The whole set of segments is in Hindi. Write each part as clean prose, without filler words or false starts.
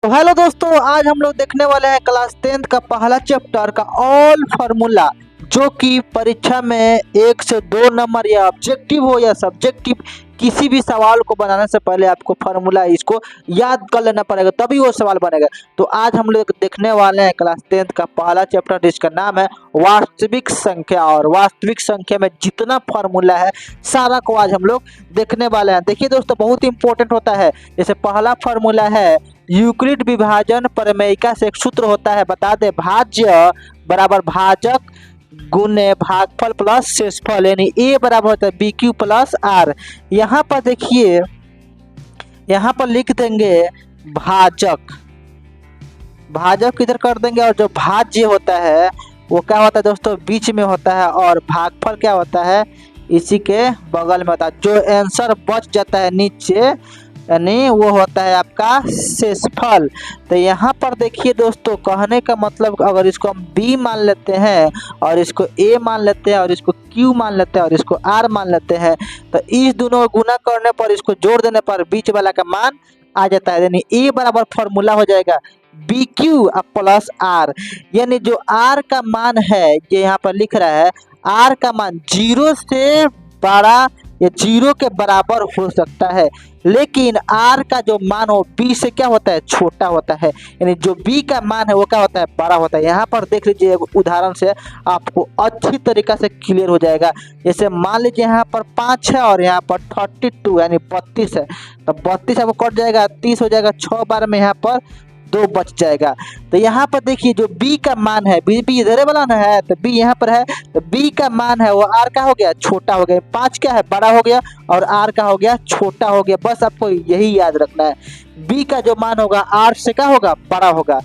तो हेलो दोस्तों, आज हम लोग देखने वाले हैं क्लास 10th का पहला चैप्टर का ऑल फार्मूला, जो कि परीक्षा में 1 से 2 नंबर या ऑब्जेक्टिव हो या सब्जेक्टिव किसी भी सवाल को बनाने से पहले आपको फार्मूला इसको याद कर लेना पड़ेगा, तभी वो सवाल बनेगा। तो आज हम लोग देखने वाले हैं क्लास 10th का पहला चैप्टर, जिसका नाम है वास्तविक संख्या। और वास्तविक संख्या में जितना फार्मूला है सारा को आज हम लोग देखने वाले हैं। देखिए दोस्तों, बहुत इंपॉर्टेंट होता है। जैसे पहला फार्मूला है यूक्लिड विभाजन प्रमेयिका से एक सूत्र होता है, बता दे भाज्य बराबर भाजक गुने भागफल प्लस शेषफल, यानी ए बराबर होता है बी क्यू प्लस आर। यहाँ पर देखिए, यहाँ पर लिख देंगे भाजक, भाजक इधर कर देंगे, और जो भाज्य होता है वो क्या होता है दोस्तों, बीच में होता है, और भागफल क्या होता है, इसी के बगल में होता है। जो आंसर बच जाता है नीचे, यानी वो होता है आपका शेषफल। तो यहाँ पर देखिए दोस्तों, कहने का मतलब अगर इसको हम b मान लेते हैं, और इसको a मान लेते हैं, और इसको q मान लेते हैं, और इसको r मान लेते हैं, तो इस दोनों को गुना करने पर, इसको जोड़ देने पर बीच वाला का मान आ जाता है। यानी a बराबर फॉर्मूला हो जाएगा बी क्यू प्लस आर। यानी जो r का मान है, ये यहाँ पर लिख रहा है r का मान 0 से बड़ा या 0 के बराबर हो सकता है, लेकिन r का जो मान हो b से क्या होता है, छोटा होता है। यानी जो b का मान है वो क्या होता है, बड़ा होता है। यहाँ पर देख लीजिए, उदाहरण से आपको अच्छी तरीका से क्लियर हो जाएगा। जैसे मान लीजिए यहाँ पर 5 है और यहाँ पर 32 यानी 32 है, तो 32 आपको कट जाएगा, 30 हो जाएगा, 6 बार में यहाँ पर 2 बच जाएगा। तो यहाँ पर देखिए, जो b का मान है, b इधर वाला ना है, तो b यहाँ पर है, तो b का मान है वो r का हो गया, छोटा हो गया। 5 क्या है, बड़ा हो गया, और r का हो गया, छोटा हो गया। बस आपको यही याद रखना है, b का जो मान होगा r से क्या होगा, बड़ा होगा,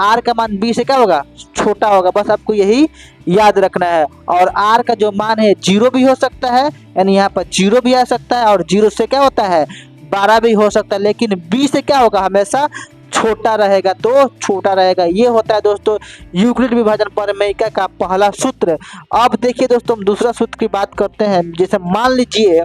r का मान b से क्या होगा, छोटा होगा। बस आपको यही याद रखना है। और r का जो मान है 0 भी हो सकता है, यानी यहाँ पर 0 भी आ सकता है, और 0 से क्या होता है, 12 भी हो सकता है, लेकिन b से क्या होगा, हमेशा छोटा रहेगा, तो छोटा रहेगा। ये होता है दोस्तों यूक्लिड विभाजन प्रमेयिका का पहला सूत्र। अब देखिए दोस्तों, हम दूसरा सूत्र की बात करते हैं। जैसे मान लीजिए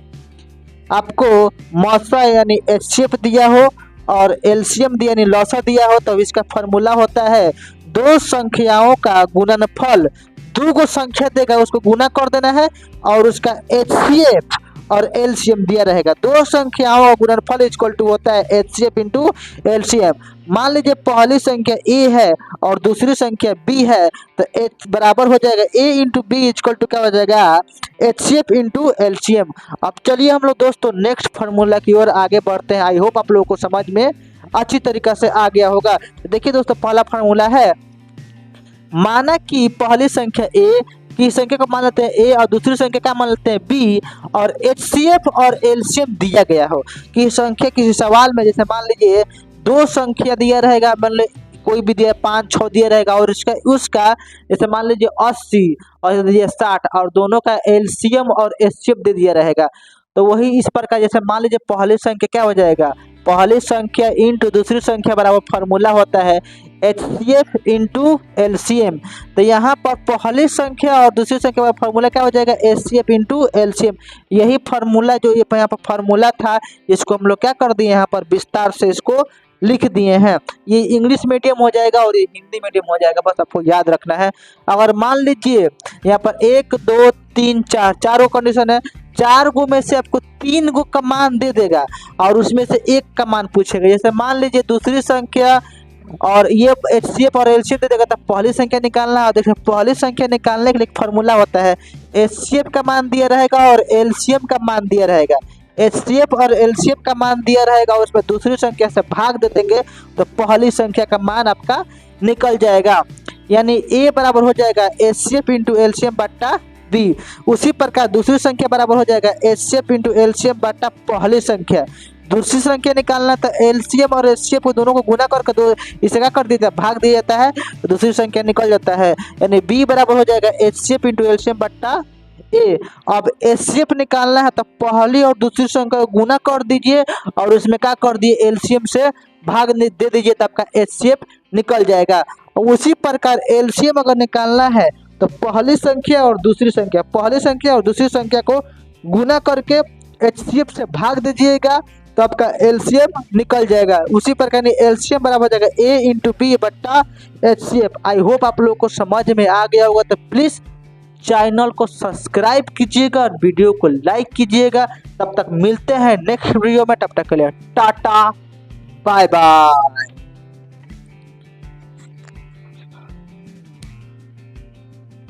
आपको मौसा यानी एचसीएफ दिया हो, और एलसीएम दिया यानी लौसा दिया हो, तो इसका फॉर्मूला होता है दो संख्याओं का गुणनफल। दो गो संख्या देगा, उसको गुना कर देना है, और उसका एचसीएफ और एलसीएम दिया रहेगा। दो संख्याओं का गुणनफल इक्वल टू होता है एचसीएफ इंटू एलसीएम। मान लीजिए पहली संख्या a है और दूसरी संख्या b है, तो h बराबर हो जाएगा a into B equal to क्या हो जाएगा, एचसीएफ इंटू एलसीएम। अब चलिए हम लोग दोस्तों नेक्स्ट फार्मूला की ओर आगे बढ़ते हैं। आई होप आप लोगों को समझ में अच्छी तरीका से आ गया होगा। देखिए दोस्तों, पहला फार्मूला है, माना कि पहली संख्या a की संख्या को मान लेते हैं a, और दूसरी संख्या का मान लेते हैं b, और एचसीएफ और एलसीएम दिया गया हो। कि संख्या किसी सवाल में, जैसे मान लीजिए दो संख्या दिया रहेगा, मान ली कोई भी दिया 5 6 दिया रहेगा, और उसका जैसे मान लीजिए 80 और दिया 60, और दोनों का एलसीएम और एचसीएफ दे दिया रहेगा। तो वही इस प्रकार, जैसे मान लीजिए पहली संख्या क्या हो जाएगा, पहली संख्या इंटू दूसरी संख्या बराबर फार्मूला होता है एचसीएफ इंटू एलसीएम। तो यहाँ पर पहली संख्या और दूसरी संख्या का फार्मूला क्या हो जाएगा, एचसीएफ इंटू एलसीएम। यही फार्मूला जो ये यहाँ पर फार्मूला था, इसको हम लोग क्या कर दिए, यहाँ पर विस्तार से इसको लिख दिए हैं। ये इंग्लिश मीडियम हो जाएगा और ये हिंदी मीडियम हो जाएगा, बस आपको याद रखना है। अगर मान लीजिए यहाँ पर 1 2 3 4 चारों कंडीशन है, 4 गो में से आपको 3 गो का मान दे देगा, और उसमें से 1 का मान पूछेगा। जैसे मान लीजिए दूसरी संख्या और ये एचसीएफ और एलसीएम दे देगा, तो पहली संख्या निकालना है। देखिए पहली संख्या निकालने के लिए फार्मूला होता है, एचसीएफ का मान दिया रहेगा और एलसीएम का मान दिया रहेगा। एचसीएफ और एलसीएम का मान दिया रहेगा, और उसमें दूसरी संख्या से भाग दे देंगे, तो पहली संख्या का मान आपका निकल जाएगा। यानी ए बराबर हो जाएगा एचसीएफ इंटू एलसीएम बट्टा बी। उसी प्रकार दूसरी संख्या बराबर हो जाएगा एचसीएफ इंटू एलसीएम बट्टा पहली संख्या। दूसरी संख्या निकालना, तो एलसीएम और एचसीएफ को दोनों को गुना करके दो इसे क्या कर दिया, भाग दिया जाता है, तो दूसरी संख्या निकल जाता है। यानी बी बराबर हो जाएगा एचसीएफ इंटू एलसीएम बट्टा ए। अब एचसीएफ निकालना है, तो पहली और दूसरी संख्या को गुना कर दीजिए, और उसमें क्या कर दिए, एलसीएम से भाग दे दीजिए, तो आपका एचसीएफ निकल जाएगा। उसी प्रकार एलसीएम अगर निकालना है, तो पहली संख्या और दूसरी संख्या को गुना करके एचसीएफ से भाग दीजिएगा, तो आपका एलसीएम निकल जाएगा। उसी प्रकार एलसीएम बराबर हो जाएगा ए इंटू बी बट्टा एचसीएफ। आई होप आप लोगों को समझ में आ गया होगा। तो प्लीज़ चैनल को सब्सक्राइब कीजिएगा और वीडियो को लाइक कीजिएगा। तब तक मिलते हैं नेक्स्ट वीडियो में, तब तक के लिए टाटा बाय बाय।